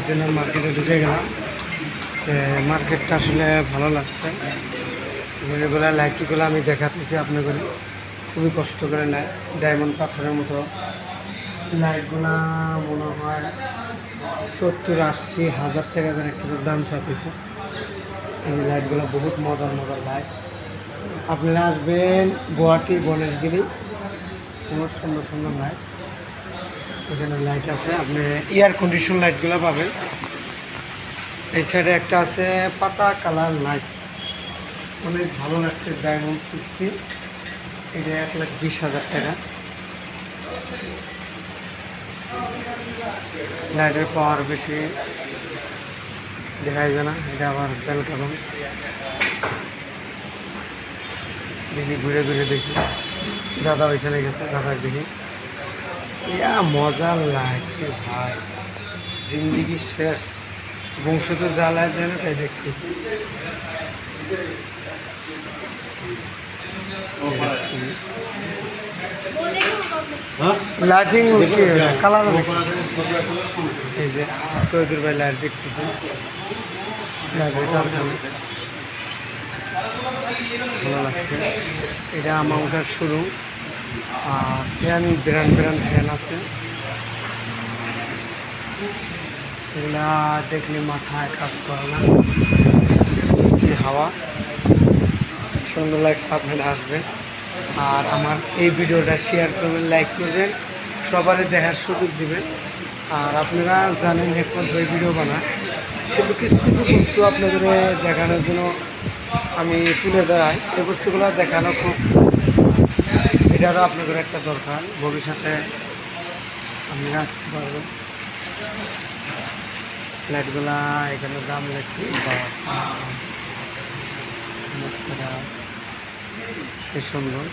Original মার্কেটে ঢুকে গেলাম। মার্কেটটা আসলে ভালো লাগছে। যেগুলো লাইটগুলো আমি দেখাতেছি আপনাদের, খুবই কষ্ট করে নেয়, ডায়মন্ড পাথরের মতো লাইটগুলা মনে হয় 70-80 হাজার টাকা করে একটু দাম চাইতেছে। এই লাইটগুলো বহুত মজার মজার লাইট। আপনারা আসবেন গুয়াহাটি গণেশগিরি, বহুত সুন্দর সুন্দর লাইট, এখানে লাইট আছে। আপনি এয়ার কন্ডিশন লাইটগুলো পাবেন। এই সাইডে একটা আছে পাতা কালার লাইট, অনেক ভালো লাগছে, ডায়মন্ড সিস্টেম। এটা 1,20,000 টাকা। লাইটের পাওয়ার বেশি দেখা যাবে না। এটা আবার বেলকারন, দেখি ঘুরে ঘুরে দেখি। দাদা ওইখানে গেছে, দাদা দেখি। ইয়া মজার লাগছে ভাই, জিন্দিগি শেষ। বংশ তো জ্বালায় দেয় না, তাই দেখতেছি। লাইটিং কি কালার, এই যে তৈদুর ভাই লাইট দেখতেছি। ভালো লাগছে। এটা আমাউন্টার শুরু, আর ফ্যান ব্র্যান্ড ফ্যান আছে। এগুলা দেখলে মাথায় কাজ করে না, হাওয়া সুন্দর লাগছে। আপনারা আসবেন আর আমার এই ভিডিওটা শেয়ার করবেন, লাইক করবেন, সবারই দেখার সুযোগ দিবেন। আর আপনারা জানেন একমাত্র ভাই ভিডিও বানায়, কিন্তু কিছু কিছু বস্তু আপনাদের দেখানোর জন্য আমি তুলে ধরাই। এই বস্তুগুলো দেখানো খুব, এটারও আপনাদের একটা দরকার, ভবিষ্যতে আপনি রাখতে পারবেন। লাইটগুলা এখানে দাম লাগছে সে সুন্দর।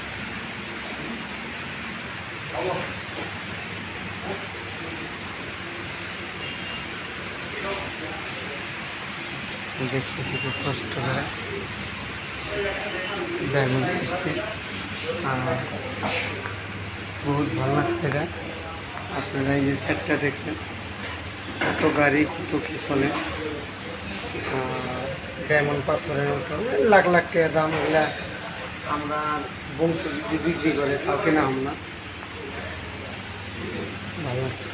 দেখতেছি খুব কষ্ট করে ডায়মন্ড সিস্টেম, আর বহুত ভালো লাগছে এটা। আপনারা এই যে সেটটা দেখবেন, কত গাড়ি কত কি চলে, ডায়মন্ড পাথরের মতো লাখ লাখ টাকা দাম। এগুলা আমরা বংশ যদি বিক্রি করে তাও কেনা হম না। ভালো লাগছে।